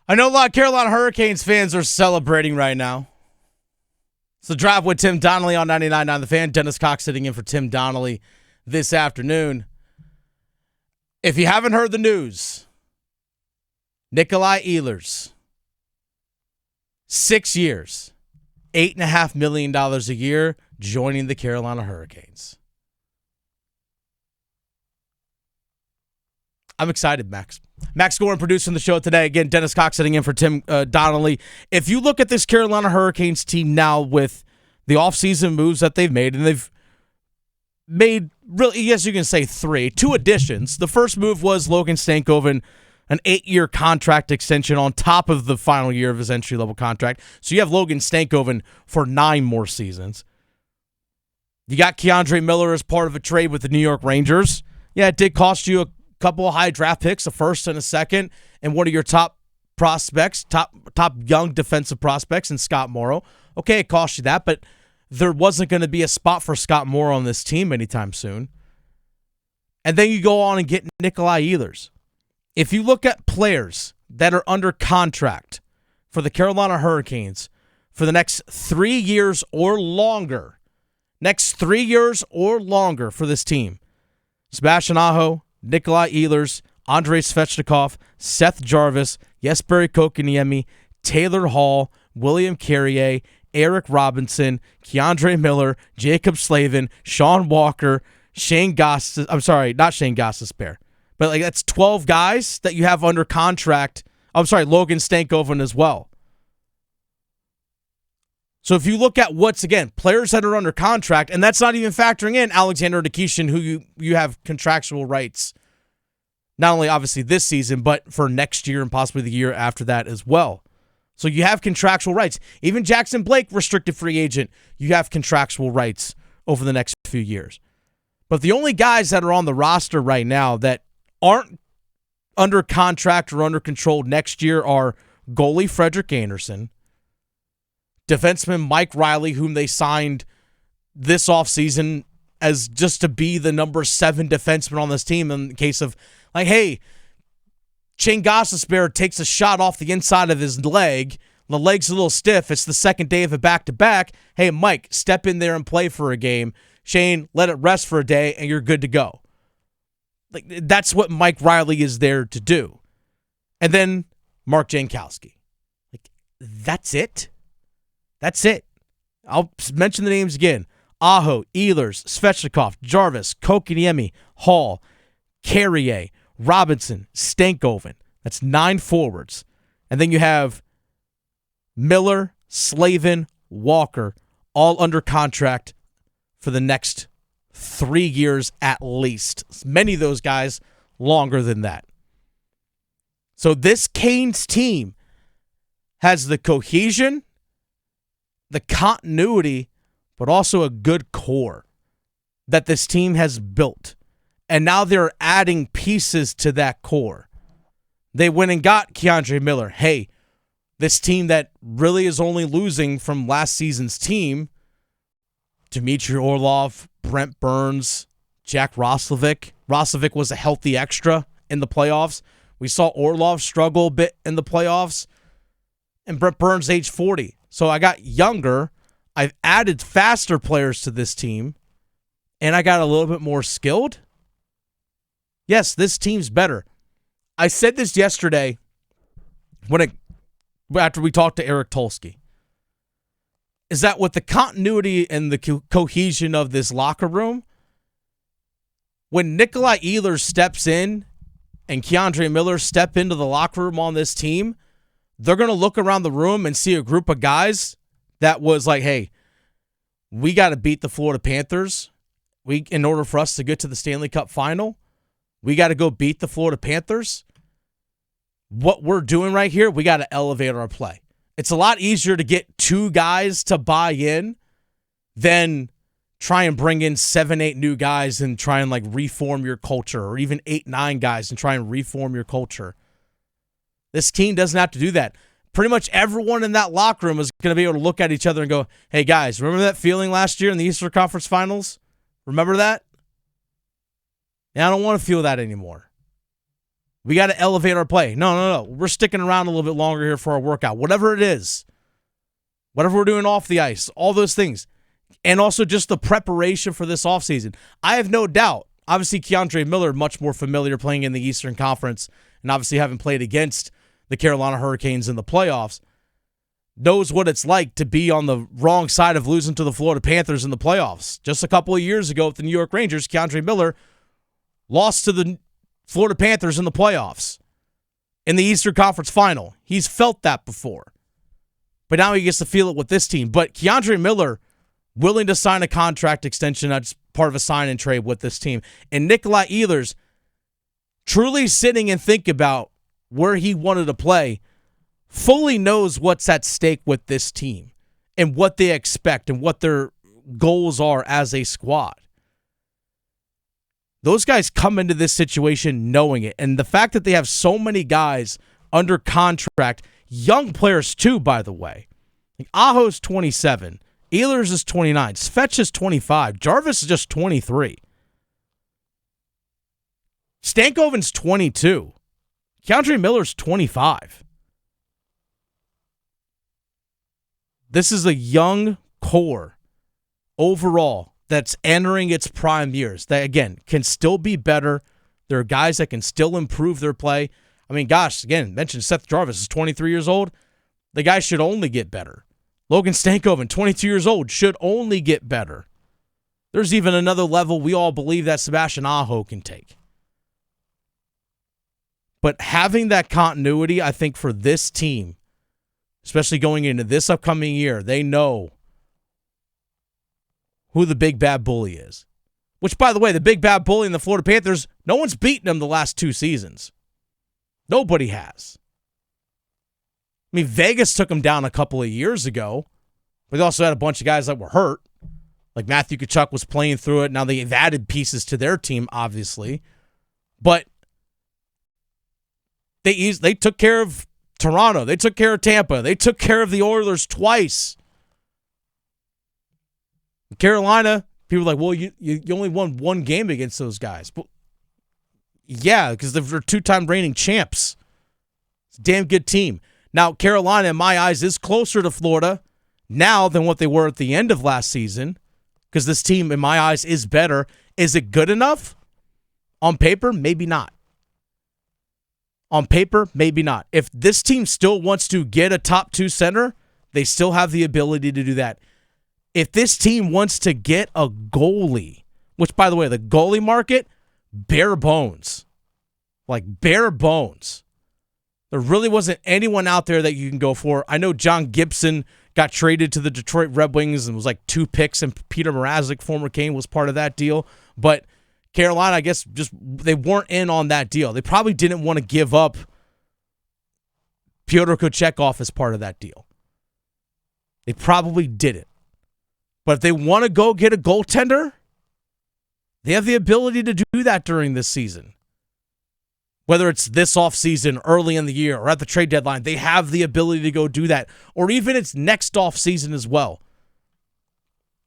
I know a lot of Carolina Hurricanes fans are celebrating right now. It's the Drive with Tim Donnelly on 99.9 The Fan. Dennis Cox sitting in for Tim Donnelly this afternoon. If you haven't heard the news, Nikolaj Ehlers, 6 years, $8.5 million a year, joining the Carolina Hurricanes. I'm excited, Max. Max Goren producing the show today. Again, Dennis Cox sitting in for Tim Donnelly. If you look at this Carolina Hurricanes team now with the offseason moves that they've made, and they've made, really, yes, you can say two additions. The first move was Logan Stankoven, an 8-year contract extension on top of the final year of his entry-level contract. So you have Logan Stankoven for 9 more seasons. You got Keandre Miller as part of a trade with the New York Rangers. Yeah, it did cost you a couple of high draft picks, a first and a second, and one of your top prospects, top young defensive prospects in Scott Morrow. Okay, it cost you that, but there wasn't going to be a spot for Scott Morrow on this team anytime soon. And then you go on and get Nikolaj Ehlers. If you look at players that are under contract for the Carolina Hurricanes for the next 3 years or longer, for this team, Sebastian Aho, Nikolaj Ehlers, Andrei Svechnikov, Seth Jarvis, Jesperi Kotkaniemi, Taylor Hall, William Carrier, Eric Robinson, Keandre Miller, Jacob Slavin, Sean Walker, Shane Goss. I'm sorry, not Shane Gostisbehere. But that's 12 guys that you have under contract. I'm sorry, Logan Stankoven as well. So if you look at players that are under contract, and that's not even factoring in Alexander Nikishin, who you have contractual rights, not only obviously this season, but for next year and possibly the year after that as well. So you have contractual rights. Even Jackson Blake, restricted free agent, you have contractual rights over the next few years. But the only guys that are on the roster right now that aren't under contract or under control next year are goalie Frederik Andersen, defenseman Mike Riley, whom they signed this offseason as just to be the number 7 defenseman on this team in the case of, hey, Shane Gostisbehere takes a shot off the inside of his leg. The leg's a little stiff. It's the second day of a back-to-back. Hey, Mike, step in there and play for a game. Shane, let it rest for a day, and you're good to go. That's what Mike Riley is there to do. And then Mark Jankowski. That's it. That's it. I'll mention the names again. Aho, Ehlers, Svechnikov, Jarvis, Kotkaniemi, Hall, Carrier, Robinson, Stankoven. That's 9 forwards. And then you have Miller, Slavin, Walker, all under contract for the next 3 years at least. Many of those guys longer than that. So this Canes team has the cohesion, the continuity, but also a good core that this team has built. And now they're adding pieces to that core. They went and got Keandre Miller. Hey, this team that really is only losing from last season's team, Dmitry Orlov, Brent Burns, Jack Roslovic. Roslovic was a healthy extra in the playoffs. We saw Orlov struggle a bit in the playoffs. And Brent Burns, age 40. So I got younger. I've added faster players to this team. And I got a little bit more skilled. Yes, this team's better. I said this yesterday after we talked to Eric Tulsky. Is that with the continuity and the cohesion of this locker room, when Nikolaj Ehlers steps in and Keandre Miller step into the locker room on this team, they're going to look around the room and see a group of guys that was like, hey, we got to beat the Florida Panthers. In order for us to get to the Stanley Cup final, we got to go beat the Florida Panthers. What we're doing right here, we got to elevate our play. It's a lot easier to get 2 guys to buy in than try and bring in 7, 8 new guys and try and reform your culture, or even 8, 9 guys and try and reform your culture. This team doesn't have to do that. Pretty much everyone in that locker room is going to be able to look at each other and go, hey guys, remember that feeling last year in the Eastern Conference Finals? Remember that? Yeah, I don't want to feel that anymore. We got to elevate our play. No. We're sticking around a little bit longer here for our workout. Whatever it is. Whatever we're doing off the ice. All those things. And also just the preparation for this offseason. I have no doubt. Obviously, Keandre Miller, much more familiar playing in the Eastern Conference, and obviously having played against the Carolina Hurricanes in the playoffs, knows what it's like to be on the wrong side of losing to the Florida Panthers in the playoffs. Just a couple of years ago with the New York Rangers, Keandre Miller lost to the Florida Panthers in the playoffs in the Eastern Conference Final. He's felt that before. But now he gets to feel it with this team. But Keandre Miller willing to sign a contract extension that's part of a sign and trade with this team. And Nikolaj Ehlers truly sitting and think about where he wanted to play, fully knows what's at stake with this team and what they expect and what their goals are as a squad. Those guys come into this situation knowing it. And the fact that they have so many guys under contract, young players too, by the way. Like Aho's 27. Ehlers is 29. Svetch is 25. Jarvis is just 23. Stankoven's 22. Keandre Miller's 25. This is a young core overall that's entering its prime years that, again, can still be better. There are guys that can still improve their play. I mean, gosh, again, mentioned Seth Jarvis is 23 years old. The guy should only get better. Logan Stankoven, 22 years old, should only get better. There's even another level we all believe that Sebastian Aho can take. But having that continuity, I think, for this team, especially going into this upcoming year, they know who the big bad bully is. Which, by the way, the big bad bully in the Florida Panthers, no one's beaten them the last 2 seasons. Nobody has. I mean, Vegas took them down a couple of years ago, but they also had a bunch of guys that were hurt. Like Matthew Tkachuk was playing through it. Now they've added pieces to their team, obviously. But they took care of Toronto. They took care of Tampa. They took care of the Oilers twice. In Carolina, people are like, well, you only won 1 game against those guys. But yeah, because they're 2-time reigning champs. It's a damn good team. Now, Carolina, in my eyes, is closer to Florida now than what they were at the end of last season, because this team, in my eyes, is better. Is it good enough? On paper, maybe not. On paper, maybe not. If this team still wants to get a top 2 center, they still have the ability to do that. If this team wants to get a goalie, which, by the way, the goalie market, bare bones. Like, bare bones. There really wasn't anyone out there that you can go for. I know John Gibson got traded to the Detroit Red Wings and was like 2 picks, and Peter Mrazek, former Kane, was part of that deal. But Carolina, I guess, just they weren't in on that deal. They probably didn't want to give up Pyotr Kochetkov as part of that deal. They probably didn't. But if they want to go get a goaltender, they have the ability to do that during this season. Whether it's this offseason, early in the year, or at the trade deadline, they have the ability to go do that. Or even it's next offseason as well.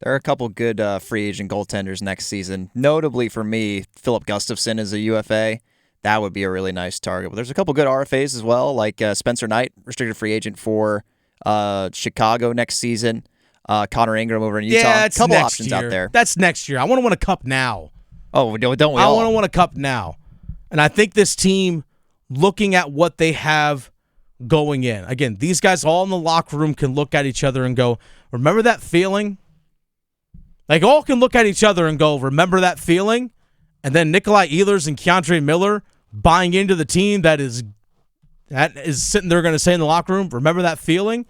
There are a couple good free agent goaltenders next season. Notably for me, Philip Gustafson is a UFA. That would be a really nice target. But there's a couple good RFAs as well, like Spencer Knight, restricted free agent for Chicago next season. Connor Ingram over in Utah. Yeah, a couple options year. Out there. That's next year. I want to win a cup now. Oh, don't we I all? want to win a cup now. And I think this team, looking at what they have going in, again, these guys all in the locker room can look at each other and go, remember that feeling? Like, all can look at each other and go, remember that feeling? And then Nikolaj Ehlers and Keandre Miller buying into the team that is sitting there going to say in the locker room, remember that feeling?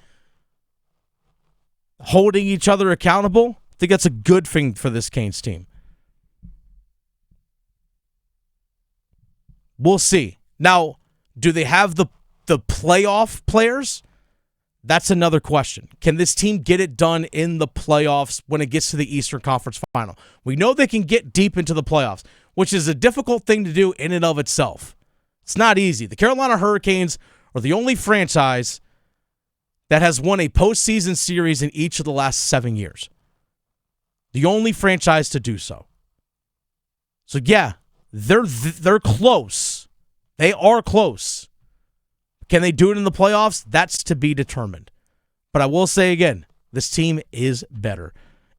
Holding each other accountable. I think that's a good thing for this Canes team. We'll see. Now, do they have the playoff players? That's another question. Can this team get it done in the playoffs when it gets to the Eastern Conference Final? We know they can get deep into the playoffs, which is a difficult thing to do in and of itself. It's not easy. The Carolina Hurricanes are the only franchise that has won a postseason series in each of the last 7 years. The only franchise to do so. So, yeah, they're close. They are close. Can they do it in the playoffs? That's to be determined. But I will say again, this team is better.